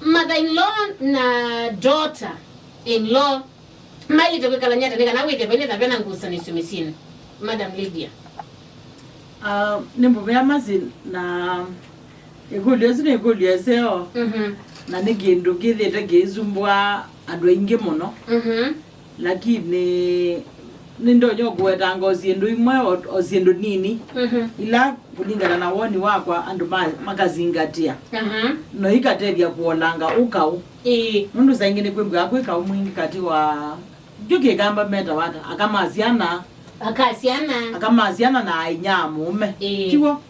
mother-in-law na daughter-in-law mali to kala nyata nika na wike bene da bena ngusa ni sumisini Madam Lydia. Nimbo ya mazi na egulio seo na negendo githete gezumbwa andũ aingi muno lakini nindo nyogweta ngozi ndo imwe oziendo nini ila kulingana na woni wakwa andu makazingatia no ikateria kuonanga ukau mundu zaingine kwembwa akwika umwingi kati wa juke gamba meta wata akamaziana na ainyamume kiwo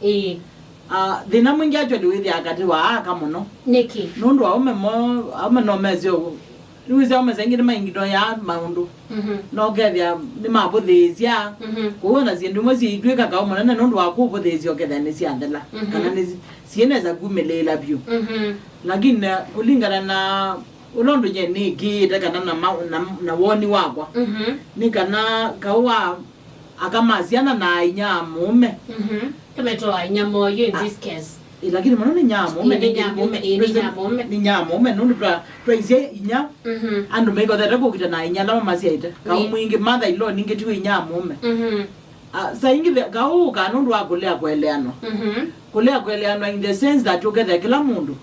thina mwingi actually withi akati wa aka muno niki nundu wa ume no mezio Luiza umezengine maingido ya maundu no gethia ni mabuthizia kuona zindu mwezi idweka ka umana nundu wa kubuthizia oketha ni ciandela kana ni cieneza gumelela bio lakini kulingana na unondo je niki kana na woni wakwa ni kana kawa akamaziana na inyamume tumetoa inyamo you in this case lakini mwana ni nyamume nundu twaise inya andu meko theta kukita na inya lama masiaita ka mwingi mother-in-law ninge tu inyamume sa ingi ka uka nundu wa kulea kweleano in the sense that together kila mundu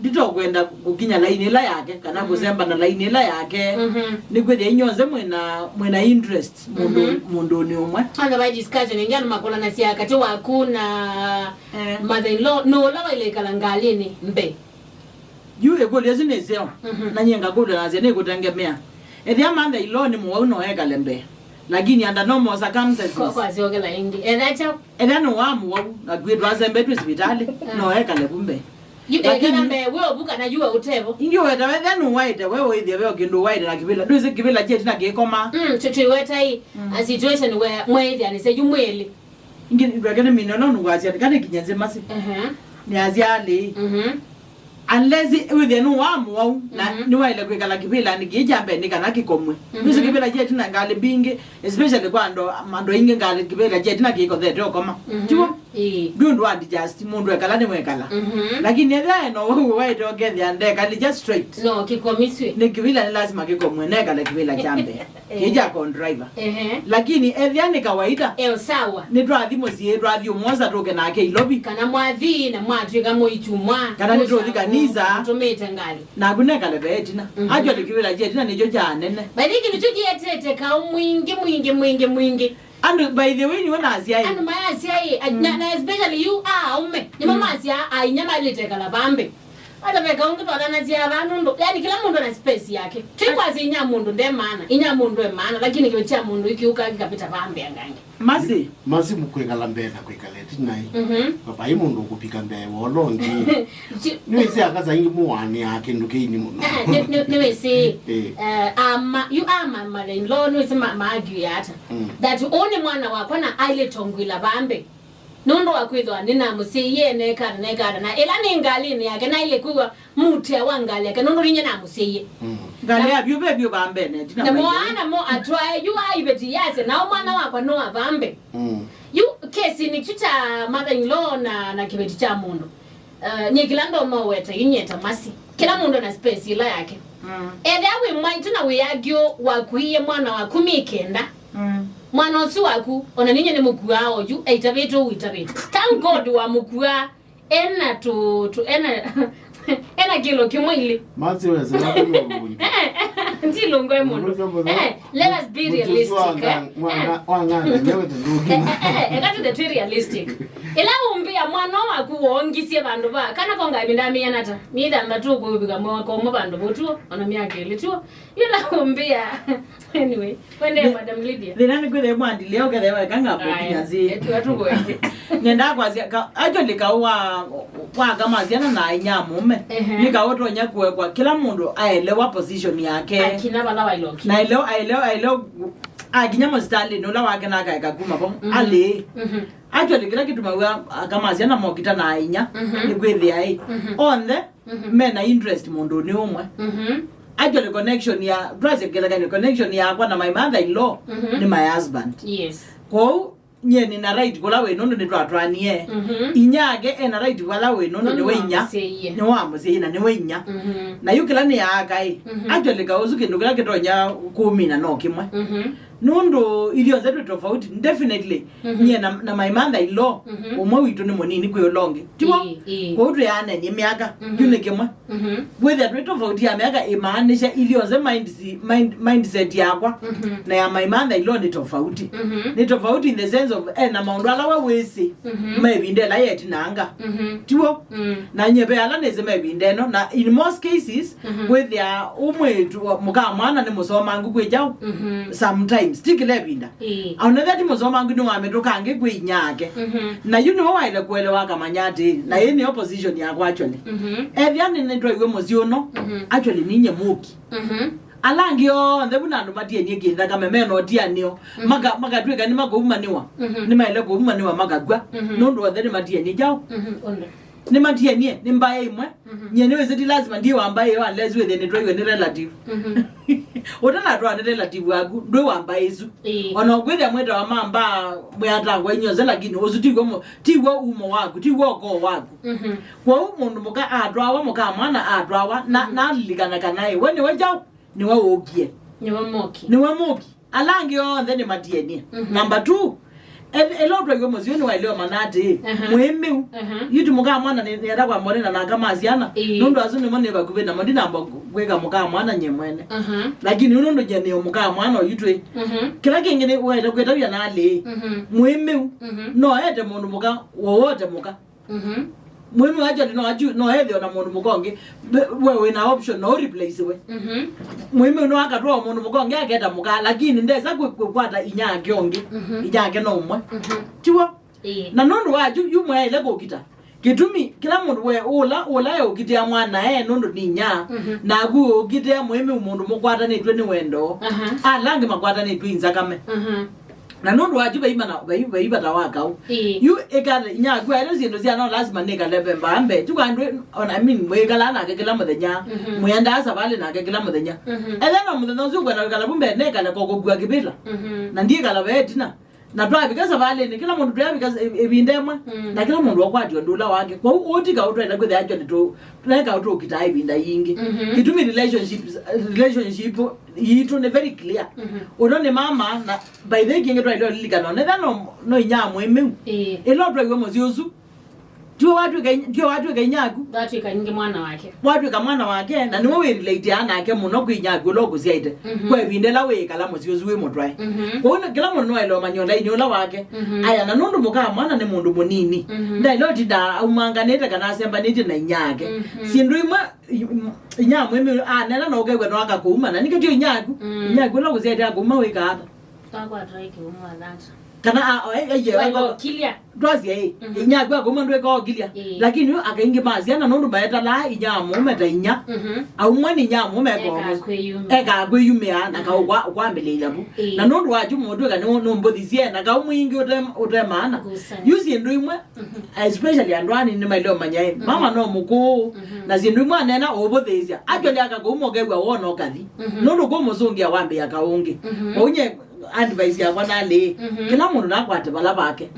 ndito kwenda kukinya line ila yake kana kuzemba na line ila yake ni kwethia inyonze mwena interest mundu ni umwe anga by discussion ingana makola na sia kati waku na mother-in-law no lawa ile kalangalini mbe yu egoli zineseo na nyenga kuda na zene kutengemea ethia mother-in-law ni muwe no eka lembe lakini under normal circumstances kwa ziogela indi no wamu na gwedwa zembe tu hospitali no eka lebumbe lakini wewe buka na jua utebo ndio weta wetha no waite wewe ithia wewe kindu waite na kibila ndio kibila je tina gekoma tutuweta hii a situation where mwezi ani se jumweli ingi ndwakene mino no ngwazi kana kinyenze masi ni aziali unless within wamu wau na ni waile kwikala kibila ni kijambe ni kana kikomwe ndio kibila je tina ngali bingi especially kwando mando ingi ngali kibila je tina kiko theto koma tiwo ndio adjust mundu ekala ni mwekala lakini ethia no wewe waite ogethia ndeka ni just straight no kikomiswe ni kibila ni lazima kikomwe nekala kibila jambe kija con driver lakini ethia ni kawaida sawa ni twathimo cie twathio mwanza toke nake ilobi kana mwathi na mwatwika moitumwa kana ni tothika niza tumete ngali na kuneka lebetina ajo likibila jetina nijo janene badiki nitukiyetete ka mwingi and by the way you wanna see and my asia na especially you ume ni mama asia ainyama liteka la bambe hata beka ungitona na zia abantu yani kila mundu na space yake tikwazi inyamundu ndemana inyamundu emana lakini kibetia mundu ikiuka ikapita bambe angange masi mukwekala mbena kwekaleti nayi papa imundu kupika mbe wolongi niwese akaza ingi muwani yake ndukeini muno niwese you ama mother-in-law niwese maagi yata that one mwana wako na aile tongwila bambe nondo wakwithwa nina musiye nekana na ela ningalini yake na ile kuwa muti awangali yake nondo linye na musiye ngali abyo bambe ne tina na mwana mo atwaye you iveti yase na mwana wako no abambe you kesi ni chuta mother-in-law na kibeti cha mundu nyekilando mo weta inyeta masi kila mundu na space ila yake edawe mwaito na we argue wakwiye mwana wa 19 mwana osu waku ona ninye ne mukua oju eitabeto uitabeto thank god wa mukua ena to ena kilo kimwili mati weze na kuyo ndilo ngoe mundu let us be realistic wanga newe tuduki ekati the realistic ela umbia mwana waku wongisie bandu ba kana konga ibindami yanata mida matuko ubika mwako mu bandu botu ona myake ilituo ila umbia anyway kwende Madam Lydia thina kwithe mwandi leo kethe kanga kukinyazi watuko ende nenda kwazia actually kawa kama ziana na inyamume nikawotonya kuwekwa kila mundu aelewa position yake akina bala wailoki na aelewa aginyama stali no la wake na kaika kuma bon ale actually kila kitu mawa kama ziana mokita na inya ni kwithia ai on the men interest mundu ni umwe actually connection ya project kila connection ya kwa na my mother-in-law ni my husband yes kwa nyeni na right kula we no ne twatwanie inyage ena right kula we no ne wenya ne wa musi na ne wenya na yukila ne akai actually ka uzuke ndukila ketonya kumina no kimwe nundo ilio zetu tofauti definitely nye na my mother-in-law umwe witu ni monini kwe longe tiwo kwa utu ya ane ni miaka yune kimwe whether tu tofauti ya miaka imaanisha ilio ze mindset yakwa na ya my mother-in-law ni tofauti ni tofauti in the sense of na maundu alawa wesi mebinde la yeti nanga tiwo na nyebe ala neze mebinde no na in most cases whether umwe tu muka mwana ni musoma ngu kwe jau sometimes stikile binda aunatha ti musoma ngu no ametoka ange kwe nyake na you know why le kuelewa kama nyati na yeye ni opposition yakwa actually eviani ne ndwa iwe muziono actually ninye muki alangio ndebuna ndo matie ni kinda kama meno tia nio maga tweka ni magomaniwa ni maile gomaniwa magagwa nondo wadhe matie ni jao ni matie ni mbaye imwe nyene wezeti lazima ndio ambaye yo unless we then drive ni relative otana twa ni relative wagu ndo ambaye zu ona gwetha mweta wa mamba mwatangwa inyoze lakini ozutigwo tigwo umo wagu tigwo ko wagu kwa umundu muka atwawa muka mwana atwawa na ligana kanaye wene wajao ni wa ogie ni wa moki alangio then matie ni number 2 elotwa yo mozio wa leo manati mweme yitu muka mwana ni ndakwa morena na kama syana nondo azuni mone bakube na mondina mbo kweka muka mwana nyemwene lakini nondo jene muka mwana yitwe kila kingine wa kweta ya nale mweme no ete mundu muka wowote muka mweme waje no hedhi ona mundu mukonge wewe na option no replace we mweme no akatwa mundu mukonge aketa muka lakini ndeza kwata inyake onge inyake no umwe tiwo na nondo waju yumwe ile kokita kitumi kila mundu we ula yo kitia mwana nondo ninya na gu kitia mweme mundu mukwata ne tweni wendo alange makwata ne twinza kame na nondo waju baiba tawakau you ekale nyagu ero zinto ziana lazima neka lebe mbambe tukandwe I mean mwekala na kekela mudenya mwenda sabale na kekela mudenya elena mudenya zugwa na kala bumbe neka na kokogwa kibila na ndiye kala betina na twa bikaza bale ni kila mundu twa bikaza ebindemwa na kila mundu wakwati ndula wake kwa utika utwenda kwethe acho to tuneka uto kitai binda yingi kitumi relationship yitu ne very clear odone mama na by the king twa lilikana no inyamwe emu elotwa iwe moziozu Tio watu kenyaku watu kanyinge mwana wake mwana wake na niwe we relate ana ake muno kwinyaku logo ziaite kwa bindela we kala moziozu we motwai kwa kila muno elo manyola inyola wake aya na nundu muka mwana ne mundu munini ndai loti da umanganete kana semba niti na inyake sindu imwe inyamwe nena no gegwe no akakuuma na niketio inyaku logo ziaite akuma we kata takwa traiki umwadata kana wako kilia twazi inyagwa komandwe ko kilia lakini akaingi maziana nondo baeta la inyamu meta inya au mwani nyamu meko eka kweyumia na ka kwambeleila bu na nondo waju modu ka no mbodhizie na ka mwingi utemana yusi ndimwe especially andwani ni mailo manyai mama no muko na zindimwe anena obodhezia actually akagomogewa wono kathi nondo gomozongia wambe yakaonge onye advice ya bwana le kila mundu nakwate bala bake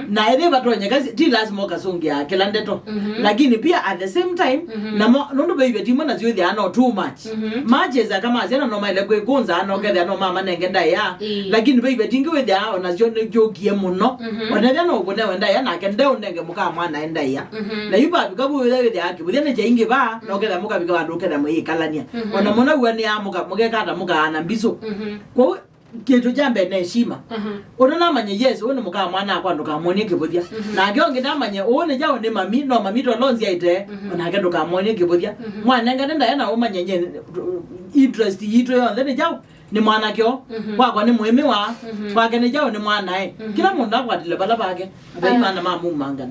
na ebe batonya kazi ti lazima okasongia kila ndeto lakini pia at the same time na nondo bebe timo na zio dia no too much matches kama azena no maile kwe gonza no gethe no mama nengenda ya lakini bebe tingi we dia ona zio ne jokie muno ona no bone wenda ya na kende onenge muka mwana enda ya na yuba bikabu we dia ki bune jainge ba no gethe muka bika wandu kenda mu ikalania ona mona wani ya muka mugekata muka ana mbiso kwa kitu jambe na heshima ona manye yes one muka mwana akwando kamone kibodia na ngonge namanye one jawo ne mami no mami to lonzi aite ona ngendo kamone kibodia mwana ngenda yana omanye interest yito yo then jawo ni mwana kyo kwa ni muhimi wa kwa kene jawo ni mwana kila mundu akwatile bala bage abaimana mamu mangane